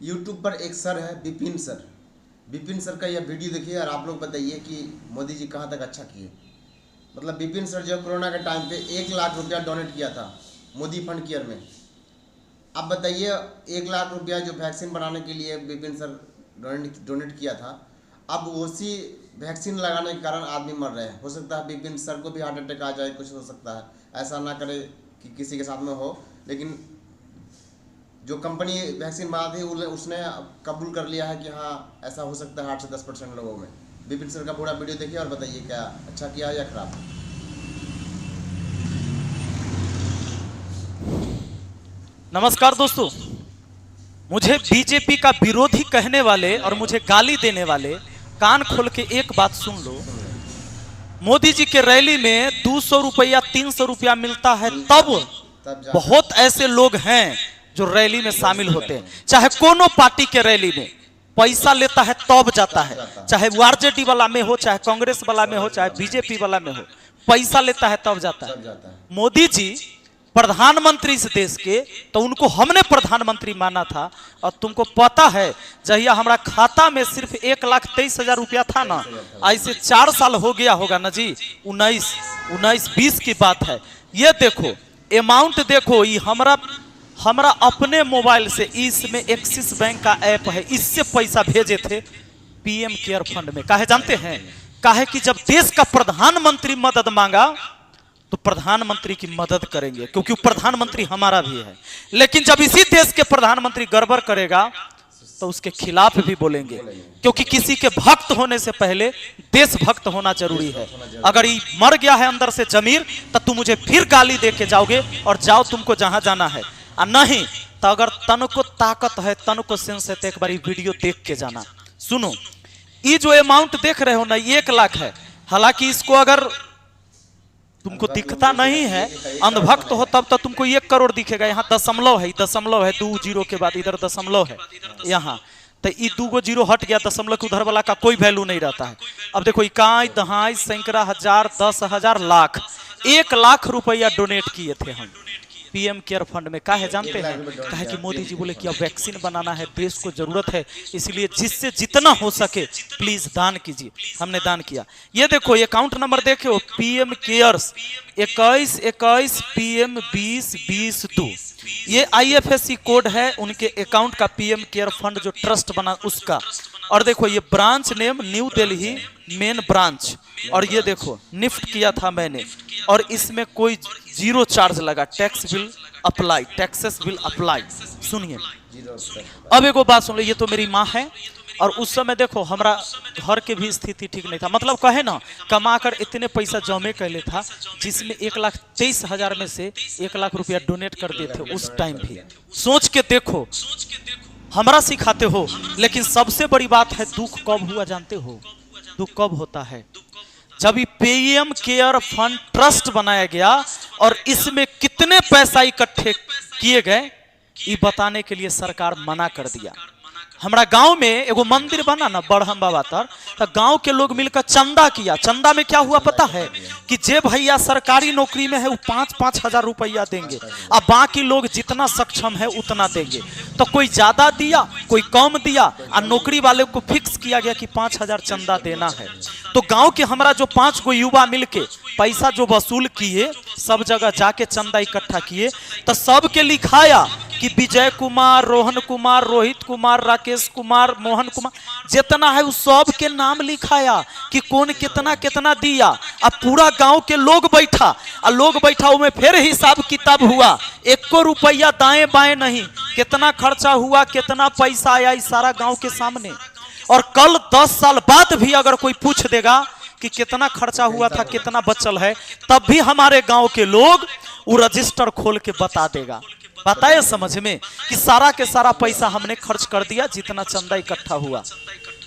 YouTube पर एक sir है विपिन सर का यह वीडियो देखिए और आप लोग बताइए कि मोदी जी कहाँ तक अच्छा किए। मतलब विपिन सर जो कोरोना के टाइम पे 1 लाख रुपया डोनेट किया था मोदी फंड केयर में। अब बताइए 1 लाख रुपया जो वैक्सीन बनाने के लिए विपिन सर डोनेट किया था, अब उसी वैक्सीन लगाने के कारण आदमी मर रहे हैं। हो सकता है विपिन सर को भी हार्ट अटैक आ जाए, कुछ हो सकता है, ऐसा ना करे कि किसी के साथ में हो। लेकिन जो कंपनी वैक्सीन बना थी उसने कबूल कर लिया है कि हाँ ऐसा हो सकता है 8 से 10% लोगों में। विपिन सर का पूरा वीडियो देखिए और बताइए क्या अच्छा किया है या खराब। नमस्कार दोस्तों, मुझे बीजेपी का विरोधी कहने वाले और मुझे गाली देने वाले कान खोल के एक बात सुन लो। मोदी जी के रैली में 200 रुपया 300 रुपया मिलता है तब बहुत ऐसे लोग हैं जो रैली में शामिल होते हैं। चाहे कोनो पार्टी के रैली में पैसा लेता है तब जाता है, चाहे वो आरजेडी वाला में हो, चाहे कांग्रेस वाला में हो, चाहे बीजेपी वाला में हो, पैसा लेता है तब जाता है। मोदी जी प्रधानमंत्री इस देश के, तो उनको हमने प्रधानमंत्री माना था। और तुमको पता है जहिया हमारा खाता में सिर्फ 1,23,000 रुपया था ना, ऐसे 4 साल हो गया होगा ना जी, 19-20 की बात है। ये देखो अमाउंट देखो, ये हमारा अपने मोबाइल से, इसमें एक्सिस बैंक का ऐप है, इससे पैसा भेजे थे पीएम केयर फंड में। काहे जानते हैं? काहे कि जब देश का प्रधानमंत्री मदद मांगा तो प्रधानमंत्री की मदद करेंगे, क्योंकि प्रधानमंत्री हमारा भी है। लेकिन जब इसी देश के प्रधानमंत्री गड़बड़ करेगा तो उसके खिलाफ भी बोलेंगे, क्योंकि किसी के भक्त होने से पहले देशभक्त होना जरूरी है। अगर ये मर गया है अंदर से जमीर, तो तुम मुझे फिर गाली दे के जाओगे और जाओ तुमको जहां जाना है। और नहीं तो अगर तन को ताकत है, तन को सेंस है, तो एक बार वीडियो देख के जाना। सुनो, ये जो अमाउंट देख रहे हो ना, 1 लाख है। हालांकि इसको अगर तुमको दिखता नहीं है, अंधभक्त हो, तब तो तुमको 1 करोड़ दिखेगा। यहाँ दशमलव है, 2 जीरो के बाद इधर दशमलव है यहाँ, तो ये 2 जीरो हट गया, दशमलव के उधर वाला का कोई वैल्यू नहीं रहता है। अब देखो इकाई दहाई सैकड़ा हजार 10,000 लाख, 1 लाख रुपया डोनेट किए थे हम पीएम केयर फंड में। काहे जानते हैं? काहे कि मोदी जी बोले कि अब वैक्सीन बनाना है, देश को जरूरत है, इसलिए जिससे जितना हो सके प्लीज दान कीजिए। हमने दान किया। ये देखो अकाउंट नंबर देखो, पीएम केयर्स 2121 PM 2022, ये IFSC कोड है उनके अकाउंट का, पीएम केयर फंड जो ट्रस्ट बना उसका। और देखो ये branch name new Delhi main branch. और ये देखो निफ्ट किया था मैंने, और इसमें कोई 0 चार्ज लगा, tax bill apply, taxes bill apply. सुनिए अब एक बात सुन लो, ये तो मेरी माँ है, और उस समय देखो हमारा घर के भी स्थिति ठीक नहीं था। मतलब कहे ना, कमाकर इतने पैसा जमे कर ले था, जिसमें 1,23,000 में से 1 लाख रुपया डोनेट कर दिए थे उस टाइम भी। सोच के देखो, हमारा सिखाते हो। लेकिन सबसे बड़ी बात है, दुख कब हुआ जानते हो? दुख कब होता है? जब ये पीएम केयर फंड ट्रस्ट बनाया गया और इसमें कितने पैसा इकट्ठे किए गए, ये बताने के लिए सरकार मना कर दिया। हमारा गांव में एगो मंदिर बना ना बड़हम बाबा तर, तो गांव के लोग मिलकर चंदा किया। चंदा में क्या हुआ पता है? कि जे भैया सरकारी नौकरी में है वो 5-5 हजार रुपया देंगे, अब बाकी लोग जितना सक्षम है उतना देंगे। तो कोई ज्यादा दिया, कोई कम दिया, और नौकरी वाले को फिक्स किया गया कि 5,000 चंदा देना है। तो गांव के हमारा जो 5 गो युवा मिलके पैसा जो वसूल किए, सब जगह जाके चंदा इकट्ठा किए, तो सबके लिखाया कि विजय कुमार, रोहन कुमार, रोहित कुमार, राकेश कुमार, मोहन कुमार, जितना है उस सब के नाम लिखाया कि कौन कितना कितना दिया। अब पूरा गांव के लोग बैठा, और लोग बैठा में फिर हिसाब किताब हुआ, 1 रुपया दाएं बाएं नहीं, कितना खर्चा हुआ, कितना पैसा आया, इस सारा गांव के सामने। और कल 10 साल बाद भी अगर कोई पूछ देगा कि कितना खर्चा हुआ था, कितना बचल है, तब भी हमारे गांव के लोग वो रजिस्टर खोल के बता देगा। बताए समझ में कि सारा के सारा पैसा हमने खर्च कर दिया जितना चंदा इकट्ठा हुआ।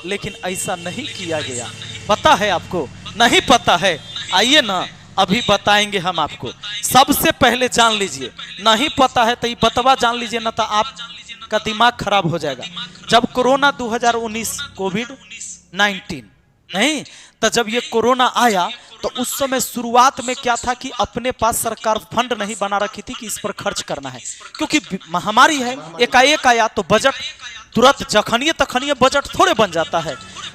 लेकिन ऐसा नहीं किया गया। पता है आपको? नहीं पता है? आइए ना, अभी बताएंगे हम आपको। सबसे पहले जान लीजिए, नहीं पता है तो ये बतवा जान लीजिए, ना तो आपका दिमाग खराब हो जाएगा। जब कोरोना 2019 कोविड-19 नहीं, तो जब ये कोरोना आया तो उस समय शुरुआत में क्या था कि अपने पास सरकार फंड नहीं बना रखी थी कि इस पर खर्च करना है, क्योंकि महामारी है, एकाएक आया तो बजट तुरंत जखनिए तखनिए बजट थोड़े बन जाता है।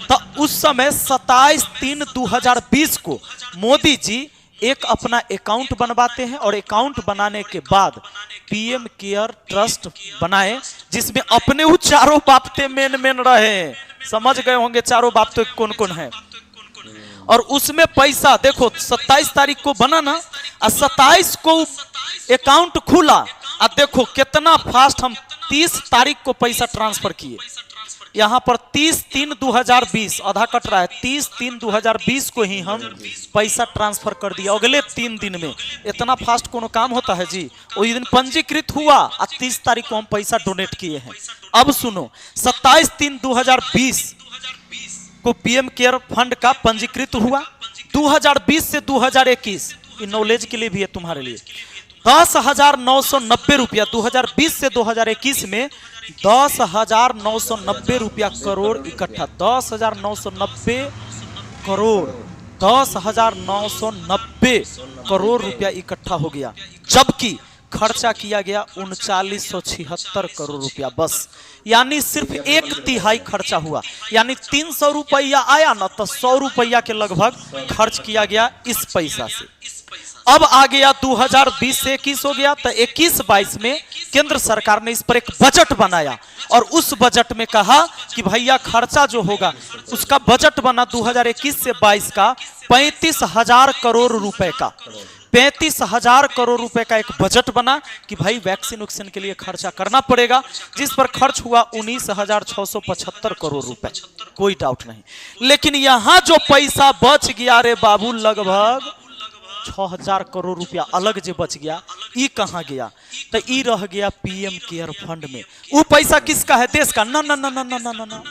तो उस समय 27/3/2020 को मोदी जी एक अपना अकाउंट बनवाते हैं और अकाउंट बनाने के बाद पीएम केयर ट्रस्ट बनाए, जिसमें अपने वो चारों बापते मेन रहे हैं। समझ गए होंगे चारों बाप तो कौन कौन है। और उसमें पैसा देखो 27 तारीख को बना ना, और 27 को अकाउंट खुला, और देखो कितना फास्ट हम 30 तारीख को पैसा ट्रांसफर किए। यहाँ पर 30/3/2020 आधा कट रहा है, 30/3/2020 को ही हम पैसा ट्रांसफर कर दिया अगले 3 दिन में। इतना फास्ट कोनो काम होता है जी? वही दिन पंजीकृत हुआ और 30 तारीख को हम पैसा डोनेट किए हैं। अब सुनो, 27/3/2020 को पीएम केयर फंड का पंजीकृत हुआ। 2020 से 2021, ये नॉलेज के लिए भी है तुम्हारे लिए, 10,990 रुपया 2020 से 2021 में 10,990 रुपया करोड़ इकट्ठा। 10,990 करोड़, 10,990 करोड़ रुपया इकट्ठा हो गया, जबकि खर्चा किया गया 3976 करोड़ रुपया बस। यानी सिर्फ 1/3 खर्चा हुआ। यानी 300 रुपया आया ना, तो 100 रुपया के लगभग खर्च किया गया इस पैसा से। अब आ गया 2020 से 21 हो गया, तो 21-22 में केंद्र सरकार ने इस पर एक बजट बनाया और उस बजट में कहा कि भैया खर्चा जो होगा, उसका बजट बना 2021 से 22 का 35,000 करोड़ रुपए का। 35,000 करोड़ रुपए का एक बजट बना कि भाई वैक्सीन वैक्सीन के लिए खर्चा करना पड़ेगा, जिस पर खर्च हुआ 19,675 करोड़ रुपए, कोई डाउट नहीं। लेकिन यहां जो पैसा बच गया रे बाबू, लगभग 6,000 करोड़ रुपया अलग जो बच गया, ये कहां गया? तो ये रह गया पीएम केयर फंड में। वो पैसा किसका है? देश का? ना ना ना ना ना ना ना।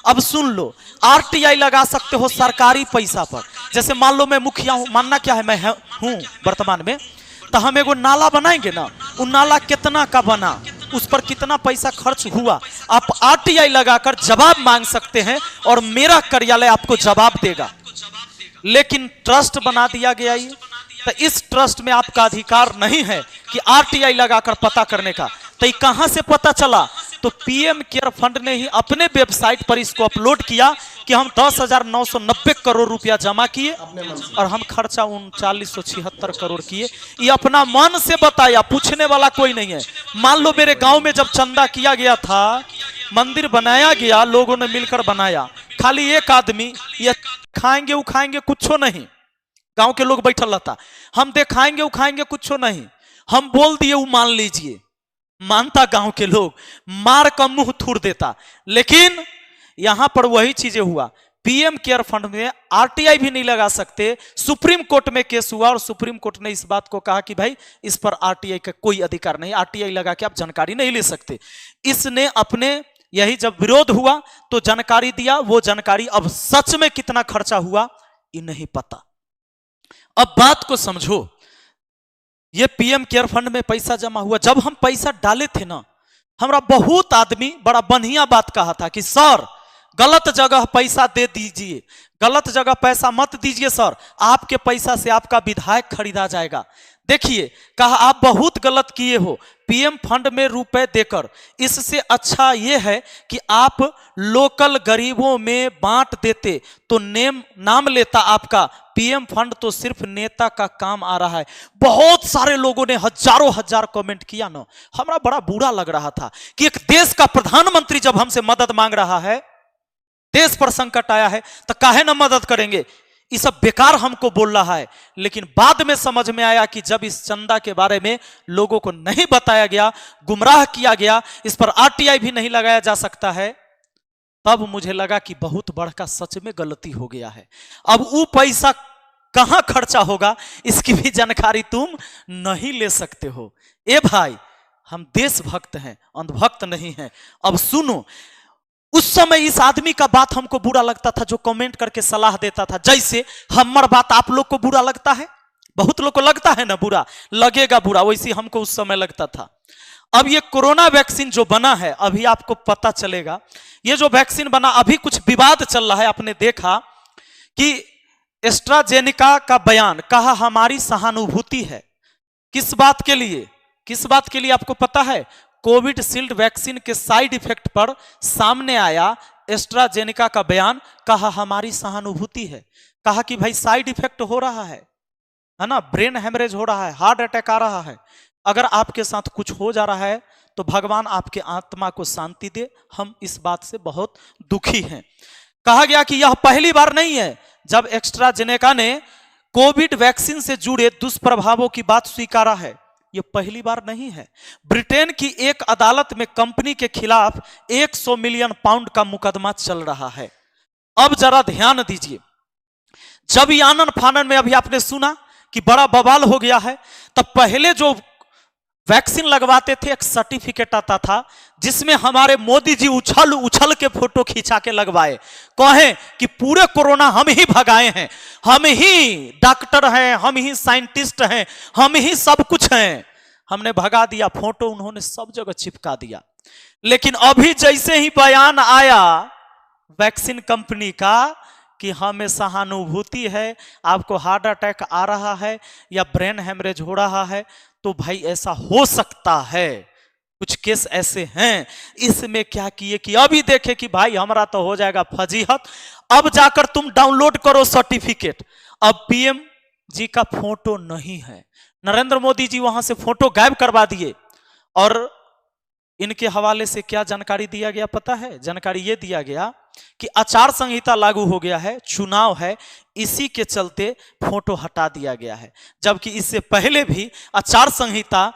अब सुन लो, आरटीआई लगा सकते हो सरकारी पैसा पर। जैसे मान लो मैं मुखिया हूं, मानना क्या है मैं हूं वर्तमान में, तो हम एगो नाला बनाएंगे ना, वो नाला कितना का बना, उस पर कितना पैसा खर्च हुआ, आप आरटीआई लगाकर जवाब मांग सकते हैं और मेरा कार्यालय आपको जवाब देगा। लेकिन ट्रस्ट बना दिया गया ये, तो इस ट्रस्ट में आपका अधिकार नहीं है कि आरटीआई लगाकर पता करने का। तो ये कहां से पता चला? तो पीएम केयर फंड ने ही अपने वेबसाइट पर इसको अपलोड किया कि हम 10,990 करोड़ रुपया जमा किए और हम खर्चा 3976 करोड़ किए। ये अपना मन से बताया, पूछने वाला कोई नहीं है। मान लो मेरे गांव में जब चंदा किया गया था, मंदिर बनाया गया, लोगों ने मिलकर बनाया, खाली एक आदमी ये खाएंगे उखाएंगे कुछ नहीं, गांव के लोग बैठल रहता, हम दिखाएंगे उखाएंगे कुछ नहीं, हम बोल दिए वो मान लीजिए, मानता गांव के लोग, मार का मुंह थूर देता। लेकिन यहां पर वही चीजें हुआ, पीएम केयर फंड में आरटीआई भी नहीं लगा सकते। सुप्रीम कोर्ट में केस हुआ और सुप्रीम कोर्ट ने इस बात को कहा कि भाई इस पर आरटीआई का कोई अधिकार नहीं, आरटीआई लगा के आप जानकारी नहीं ले सकते। इसने अपने यही जब विरोध हुआ तो जानकारी दिया, वो जानकारी अब सच में कितना खर्चा हुआ ये नहीं पता। अब बात को समझो, ये पीएम केयर फंड में पैसा जमा हुआ, जब हम पैसा डाले थे ना, हमरा बहुत आदमी बड़ा बढ़िया बात कहा था कि सर गलत जगह पैसा दे दीजिए, गलत जगह पैसा मत दीजिए सर, आपके पैसा से आपका विधायक खरीदा जाएगा। देखिए, कहा आप बहुत गलत किए हो पीएम फंड में रुपए देकर, इससे अच्छा यह है कि आप लोकल गरीबों में बांट देते तो नाम लेता आपका। पीएम फंड तो सिर्फ नेता का काम आ रहा है। बहुत सारे लोगों ने हजारों हजार कमेंट किया ना, हमरा बड़ा बुरा लग रहा था कि एक देश का प्रधानमंत्री जब हमसे मदद मांग रहा है, देश पर संकट आया है, तो काहे ना मदद करेंगे, ये सब बेकार हमको बोल रहा है। लेकिन बाद में समझ में आया कि जब इस चंदा के बारे में लोगों को नहीं बताया गया, गुमराह किया गया, इस पर आरटीआई भी नहीं लगाया जा सकता है, तब मुझे लगा कि बहुत बड़ा सच में गलती हो गया है। अब वो पैसा कहां खर्चा होगा इसकी भी जानकारी तुम नहीं ले सकते हो। ए भाई, हम देशभक्त हैं, अंधभक्त नहीं हैं। अब सुनो, उस समय इस आदमी का बात हमको बुरा लगता था जो कमेंट करके सलाह देता था, जैसे हमार बात आप लोग को बुरा लगता है, बहुत लोग को लगता है ना, बुरा लगेगा, बुरा वैसे हमको उस समय लगता था। अब ये कोरोना वैक्सीन जो बना है, अभी आपको पता चलेगा, ये जो वैक्सीन बना, अभी कुछ विवाद चल रहा है। आपने देखा कि एस्ट्राजेनेका का बयान, कहा हमारी सहानुभूति है। किस बात के लिए? किस बात के लिए आपको पता है? कोविडशील्ड वैक्सीन के साइड इफेक्ट पर सामने आया एस्ट्राजेनेका का बयान, कहा हमारी सहानुभूति है। कहा कि भाई साइड इफेक्ट हो रहा है ना, ब्रेन हेमरेज हो रहा है, हार्ट अटैक आ रहा है। अगर आपके साथ कुछ हो जा रहा है तो भगवान आपके आत्मा को शांति दे, हम इस बात से बहुत दुखी हैं। कहा गया कि यह पहली बार नहीं है जब एस्ट्राजेनेका ने कोविड वैक्सीन से जुड़े दुष्प्रभावों की बात स्वीकारा है। यह पहली बार नहीं है। ब्रिटेन की एक अदालत में कंपनी के खिलाफ 100 मिलियन पाउंड का मुकदमा चल रहा है। अब जरा ध्यान दीजिए, जब ये आनन फानन में अभी आपने सुना कि बड़ा बवाल हो गया है, तब पहले जो वैक्सीन लगवाते थे एक सर्टिफिकेट आता था जिसमें हमारे मोदी जी उछल उछल के फोटो खींचा के लगवाए, कहें कि पूरे कोरोना हम ही भगाए हैं, हम ही डॉक्टर हैं, हम ही साइंटिस्ट हैं, हम ही सब कुछ हैं, हमने भगा दिया। फोटो उन्होंने सब जगह चिपका दिया। लेकिन अभी जैसे ही बयान आया वैक्सीन कंपनी का कि हमें सहानुभूति है, आपको हार्ट अटैक आ रहा है या ब्रेन हेमरेज हो रहा है, तो भाई ऐसा हो सकता है, कुछ केस ऐसे हैं। इसमें क्या किए कि अभी देखे कि भाई हमारा तो हो जाएगा फजीहत, अब जाकर तुम डाउनलोड करो सर्टिफिकेट। अब पीएम जी का फोटो नहीं है, नरेंद्र मोदी जी वहां से फोटो गायब करवा दिए। और इनके हवाले से क्या जानकारी दिया गया पता है? जानकारी यह दिया गया कि आचार संहिता लागू हो गया है, चुनाव है, इसी के चलते फोटो हटा दिया गया है। जबकि इससे पहले भी आचार संहिता,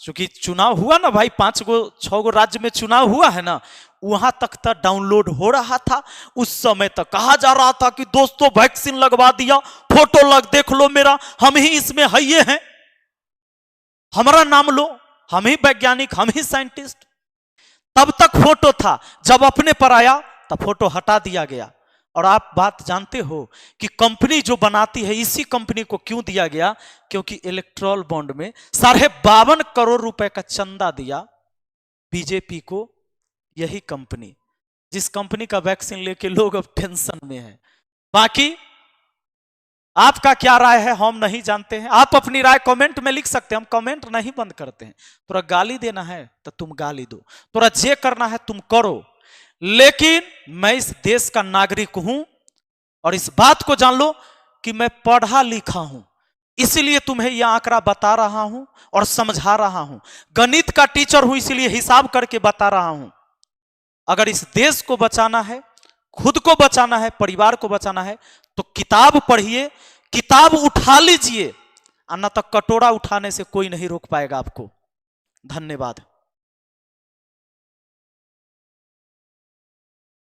चूंकि चुनाव हुआ ना भाई, 5-6 राज्य में चुनाव हुआ है ना, वहां तक तो डाउनलोड हो रहा था। उस समय तक कहा जा रहा था कि दोस्तों वैक्सीन लगवा दिया, फोटो देख लो मेरा, हम ही इसमें है, ये हैं, हमारा नाम लो, हम ही वैज्ञानिक, हम ही साइंटिस्ट। तब तक फोटो था, जब अपने पर आया तब फोटो हटा दिया गया। और आप बात जानते हो कि कंपनी जो बनाती है, इसी कंपनी को क्यों दिया गया? क्योंकि इलेक्ट्रल बॉन्ड में 52.5 करोड़ रुपए का चंदा दिया बीजेपी को यही कंपनी, जिस कंपनी का वैक्सीन लेके लोग अब टेंशन में हैं। बाकी आपका क्या राय है हम नहीं जानते हैं, आप अपनी राय कमेंट में लिख सकते हैं, हम कमेंट नहीं बंद करते हैं। थोड़ा गाली देना है तो तुम गाली दो, थोड़ा जे करना है तुम करो, लेकिन मैं इस देश का नागरिक हूं और इस बात को जान लो कि मैं पढ़ा लिखा हूं, इसलिए तुम्हें यह आंकड़ा बता रहा हूं और समझा रहा हूं। गणित का टीचर हूं, इसलिए हिसाब करके बता रहा हूं। अगर इस देश को बचाना है, खुद को बचाना है, परिवार को बचाना है, तो किताब पढ़िए, किताब उठा लीजिए, अन्यथा कटोरा उठाने से कोई नहीं रोक पाएगा आपको। धन्यवाद।